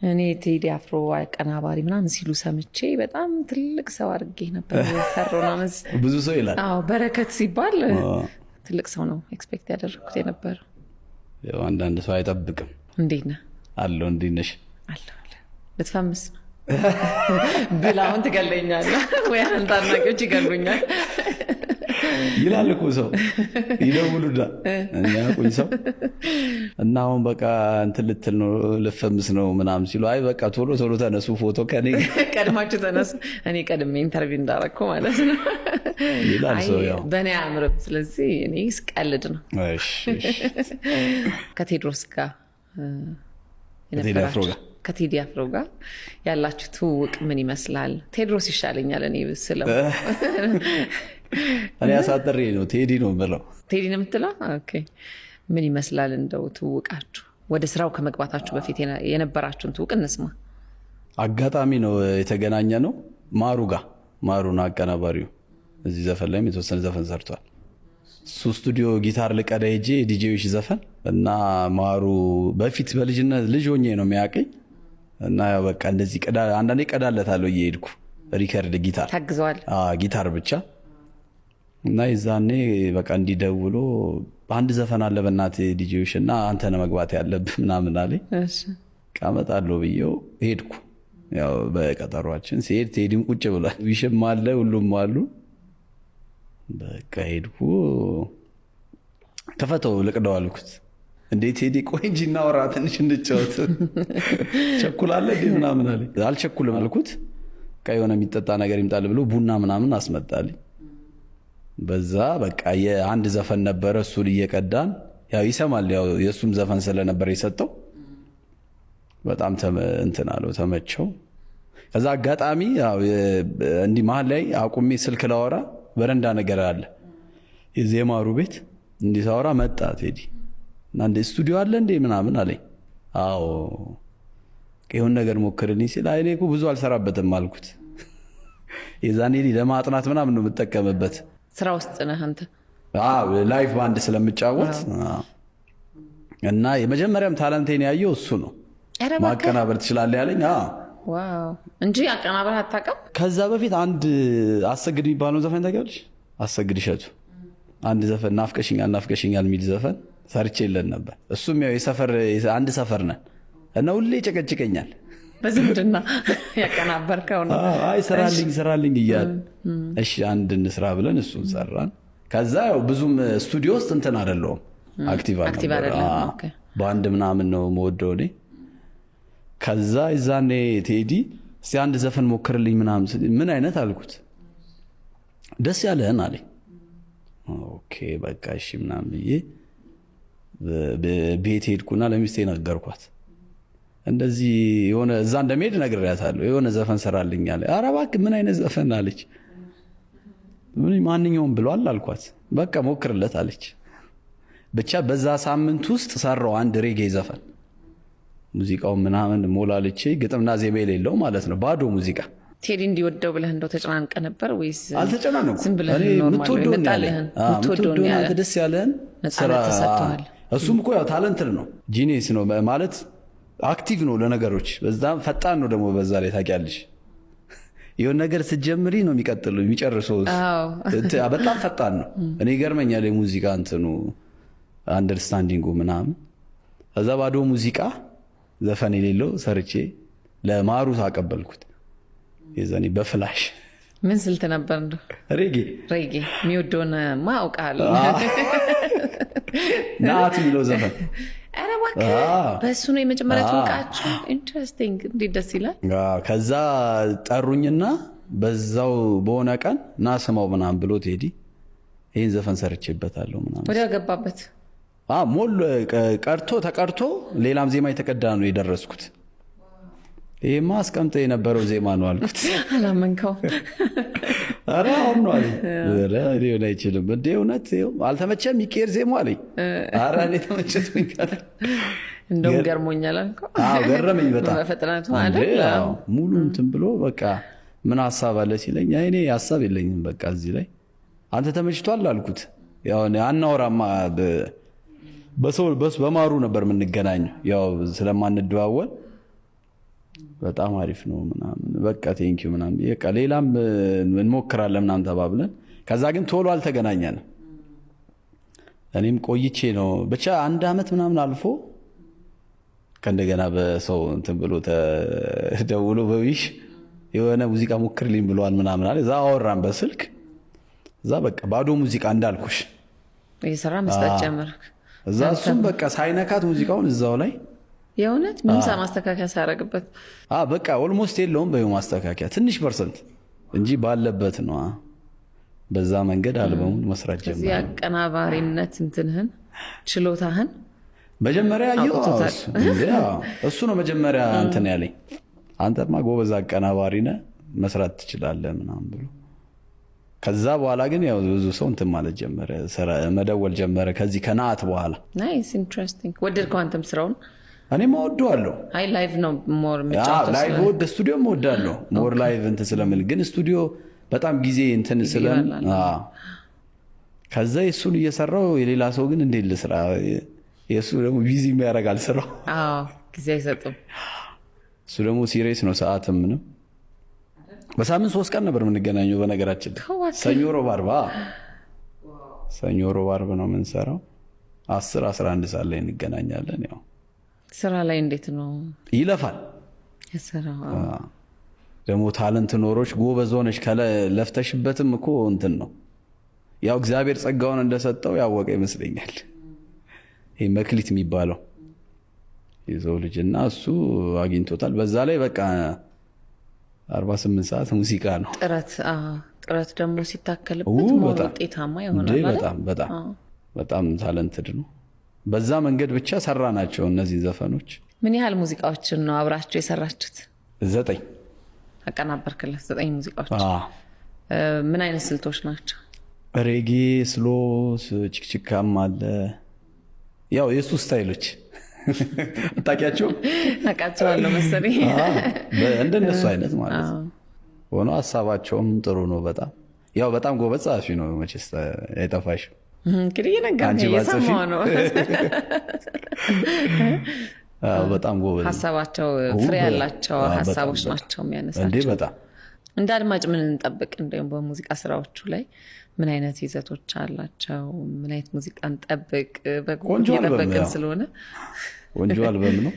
እኔ ቴዲ አፍሮ አቀናባሪ ምናምን ሲሉ ሰምቼ በጣም ትልቅ ሰው አድርጌ ነበር ፈሮና ብዙ ሰው ይላል። አዎ በረከት ሲባል ትልቅ ሰው ነው ኤክስፔክት ያደረኩት የነበረው። ያው አንዳንድ ሰው አይጠብቅም። እንዴት ነህ አለው እንዴት ነሽ አለው ልትፈምስ ነው ብላውን ትገለኛለህ ወይ አንተ አድናቂዎች ይገሉኛል ይላል እኮ ሰው ይደውሉዳ እኛ ቆይ ሰው እና አሁን በቃ እንትን ልትል ነው ልፈምስ ነው ምናምን ሲሉ አይ በቃ ቶሎ ቶሎ ተነሱ ፎቶ ከኔ ቀድማችሁ ተነሱ እኔ ቀድሜ ኢንተርቪው እንዳደረኩ ማለት ነው ይላል ሰው ያው በእኔ አያምርም። ስለዚህ እኔ ስቀልድ ነው። እሺ ከቴድሮስ ጋር ከቴዲ አፍሮ ጋር ያላችሁ ትውውቅ ምን ይመስላል? ቴድሮስ ይሻለኛል እኔ ስለው እኔ አሳጥሬ ነው ቴዲ ነው የምለው። ቴዲ ነው የምትለው? ኦኬ ምን ይመስላል እንደው ትውውቃችሁ? ወደ ስራው ከመግባታችሁ በፊት የነበራችሁን ትውውቅ እንስማ። አጋጣሚ ነው የተገናኘ ነው ማሩ ጋር። ማሩን አቀናባሪው እዚህ ዘፈን ላይም የተወሰነ ዘፈን ሰርቷል። እሱ ስቱዲዮ ጊታር ልቀዳ ሄጄ ዲጄዎች ዘፈን እና ማሩ በፊት በልጅነት ልጅ ሆኜ ነው የሚያውቀኝ እና በቃ እንደዚህ አንዳንዴ ቀዳለታለሁ እየሄድኩ ሪከርድ ጊታር ታግዘዋል ጊታር ብቻ እና ይዛኔ በቃ እንዲደውሎ አንድ ዘፈን አለ በእናትህ ዲጄዎች እና አንተ ነህ መግባት ያለብህ ምናምን አለኝ። እሺ ቀመጣለሁ ብዬው ሄድኩ። ያው በቀጠሯችን ሲሄድ ቴዲም ቁጭ ብሏል፣ ዊሽም አለ ሁሉም አሉ። በቃ ሄድኩ ከፈተው ልቅደው አልኩት። እንዴት ቴዲ ቆይ እንጂ እናወራ ትንሽ እንጫወት ቸኩላለህ እንዴ ምናምን አለኝ። አልቸኩልም አልኩት። የሆነ የሚጠጣ ነገር ይምጣል ብሎ ቡና ምናምን አስመጣልኝ። በዛ በቃ የአንድ ዘፈን ነበረ እሱን እየቀዳን ያው ይሰማል ያው የሱም ዘፈን ስለነበር የሰጠው በጣም እንትን አለው ተመቸው። ከዛ አጋጣሚ ያው እንዲ መሃል ላይ አቁሜ ስልክ ላወራ በረንዳ ነገር አለ የዜማሩ ቤት እንዲ ሳወራ መጣ ቴዲ እና እንደ ስቱዲዮ አለ እንዴ ምናምን አለኝ። አዎ ይሁን ነገር ሞክርልኝ ሲል አይ እኔ እኮ ብዙ አልሰራበትም አልኩት። የዛኔ ለማጥናት ምናምን ነው የምጠቀምበት ስራ ውስጥ ነህ አንተ? አዎ ላይቭ ባንድ ስለምጫወት እና የመጀመሪያም ታለንቴን ያየው እሱ ነው። ማቀናበር ትችላለህ ያለኝ። ዋው እንጂ አቀናበር አታውቅም? ከዛ በፊት አንድ አሰግድ የሚባለው ዘፈን ታውቂያለሽ? አሰግድ እሸቱ አንድ ዘፈን ናፍቀሽኛል የሚል ዘፈን ሰርቼለት ነበር። እሱም ያው የሰፈር አንድ ሰፈር ነን እና ሁሌ ጨቀጭቀኛል በዝምድና ያቀናበርከው ነው። አይ ስራልኝ እያለ እሺ አንድ እንስራ ብለን እሱን ሰራን። ከዛ ያው ብዙም ስቱዲዮ ውስጥ እንትን አይደለሁም አክቲቭ አይደለም ባንድ ምናምን ነው የምወደው እኔ። ከዛ ይዛኔ ቴዲ እስቲ አንድ ዘፈን ሞክርልኝ ምናምን ምን አይነት አልኩት። ደስ ያለህን አለኝ። ኦኬ በቃ እሺ ምናምን ብዬ ቤት ሄድኩና ለሚስቴ ነገርኳት። እንደዚህ የሆነ እዛ እንደምሄድ ነግሬያታለሁ። የሆነ ዘፈን ሰራልኝ አለ። ኧረ እባክህ ምን አይነት ዘፈን አለች። ምን ማንኛውም ብሏል አልኳት። በቃ ሞክርለት አለች። ብቻ በዛ ሳምንት ውስጥ ሰራው አንድ ሬጌ ዘፈን። ሙዚቃው ምናምን ሞላልቼ ግጥምና ዜማ የሌለው ማለት ነው ባዶ ሙዚቃ። ቴዲ እንዲወደው ብለህ እንደው ተጨናንቀ ነበር ወይስ? አልተጨናነኩም። ዝም ብለህ የምትወደውን ያለ ደስ ያለህን ስራ ተሰጥቷል። እሱም እኮ ያው ታለንት ነው ጂኒየስ ነው ማለት አክቲቭ ነው ለነገሮች። በዛም ፈጣን ነው ደግሞ በዛ ላይ ታውቂያለሽ። የሆነ ነገር ስትጀምሪ ነው የሚቀጥለው የሚጨርሰው። በጣም ፈጣን ነው። እኔ ይገርመኛል የሙዚቃ እንትኑ አንደርስታንዲንጉ ምናምን። ከዛ ባዶ ሙዚቃ ዘፈን የሌለው ሰርቼ ለማሩ ታቀበልኩት። የዛኔ በፍላሽ ምን ስልት ነበር እንደው? ሬጌ የሚወደውን ማውቃለሁ ናት የሚለው ዘፈን። ኧረ እባክህ በእሱ ነው የመጀመሪያ ትውቃችሁ? ኢንትረስቲንግ እንዴት ደስ ይላል። ከዛ ጠሩኝና በዛው በሆነ ቀን ና ስማው ምናምን ብሎ ቴዲ ይህን ዘፈን ሰርቼበታለሁ ምናምን ወዲያው ገባበት። ሞል ተቀርቶ ሌላም ዜማ የተቀዳ ነው የደረስኩት። ይሄማ አስቀምጠ የነበረው ዜማ ነው አልኩት። አላመንከው? ኧረ አሁን ነው አለኝ። ሊሆን አይችልም እንደ እውነት አልተመቸም ይቀር ዜማ አለኝ። ኧረ እኔ ተመቸቶኛል እንደውም ገርሞኛል አልከው? ገረመኝ በጣም በፍጥነቱ አይደል? ሙሉ እንትን ብሎ በቃ ምን ሀሳብ አለ ሲለኝ እኔ ሀሳብ የለኝም በቃ እዚህ ላይ አንተ ተመችቷል አልኩት። ያው አናወራማ በማሩ ነበር የምንገናኘው ያው ስለማንደዋወል በጣም አሪፍ ነው ምናምን በቃ ቴንኪው ምናምን በቃ ሌላም እንሞክራለን ምናምን ተባብለን ከዛ ግን ቶሎ አልተገናኘንም። እኔም ቆይቼ ነው ብቻ 1 አመት ምናምን አልፎ ከእንደገና በሰው እንትን ብሎ ተደውሎ በዊሽ የሆነ ሙዚቃ ሞክርልኝ ብለዋል ምናምን አለ። እዛ አወራን በስልክ እዛ በቃ ባዶ ሙዚቃ እንዳልኩሽ እየሰራ መስጠት ጀመርክ። እዛ እሱም በቃ ሳይነካት ሙዚቃውን እዛው ላይ የእውነት ምንም ማስተካከያ ሳያደርግበት በቃ ኦልሞስት የለውም በዩ ማስተካከያ ትንሽ ፐርሰንት እንጂ ባለበት ነው። በዛ መንገድ አልበሙን መስራት ጀመረ። እዚህ አቀናባሪነት እንትንህን ችሎታህን መጀመሪያ እሱ ነው መጀመሪያ እንትን ያለኝ አንተማ ጎበዝ አቀናባሪ ነህ መስራት ትችላለህ ምናምን ብሎ ከዛ በኋላ ግን ያው ብዙ ሰው እንትን ማለት ጀመረ መደወል ጀመረ ከዚህ ከናት በኋላ። ናይስ ኢንትረስቲንግ። ወደድከው አንተም ስራውን? እኔም እወደዋለሁ። አይ ላይቭ ነው ሞር መጫወት ላይቭ ወደ ስቱዲዮ እወዳለሁ ሞር ላይቭ እንትን ስለምል ግን ስቱዲዮ በጣም ጊዜ እንትን ስለም ከዛ እሱን እየሰራው የሌላ ሰው ግን እንዴት ልስራ የሱ ደግሞ ቢዚ የሚያደርጋል ስራው። ጊዜ አይሰጥም። እሱ ደግሞ ሲሪየስ ነው ሰዓትም ምንም በሳምንት 3 ቀን ነበር የምንገናኘው። በነገራችን ሰኞ ሮብ አርብ ሰኞ ሮብ አርብ ነው የምንሰራው 10-11 ሰዓት ላይ እንገናኛለን። ያው ስራ ላይ እንዴት ነው ይለፋል የሰራው ደግሞ ታለንት ኖሮች ጎበዝ ሆነሽ ለፍተሽበትም እኮ እንትን ነው ያው እግዚአብሔር ጸጋውን እንደሰጠው ያወቀ ይመስለኛል። ይሄ መክሊት የሚባለው የሰው ልጅና እሱ አግኝቶታል። በዛ ላይ በቃ 48 ሰዓት ሙዚቃ ነው ጥረት ደግሞ ሲታከልበት ሞር ውጤታማ ይሆናል። በጣም ታለንትድ ነው። በዛ መንገድ ብቻ ሰራናቸው እነዚህ ዘፈኖች። ምን ያህል ሙዚቃዎችን ነው አብራችሁ የሰራችሁት? 9 አቀናበርክለት 9 ሙዚቃዎች። ምን አይነት ስልቶች ናቸው? ሬጌ፣ ስሎ፣ ችክችካም አለ ያው የሱ ስታይሎች አጣቂያቸው አቃቸዋለሁ መሰለኝ እንደነሱ አይነት ማለት ነው ሆኖ ሐሳባቸውም ጥሩ ነው። ያው በጣም ጎበዝ ጸሐፊ ነው መቼስ አይጠፋሽ። እንግዲህ ነገርኩህ እየሰማሁ ነው። በጣም ጎበዝ ሐሳባቸው ፍሬ ያላቸው ሐሳቦች ናቸው የሚያነሳቸው። በጣም እንደ አድማጭ ምን እንጠብቅ? እንደውም በሙዚቃ ስራዎቹ ላይ ምን አይነት ይዘቶች አላቸው? ምን አይነት ሙዚቃ እንጠብቅ? በቆንጆ አልበም ስለሆነ ቆንጆ አልበም ነው።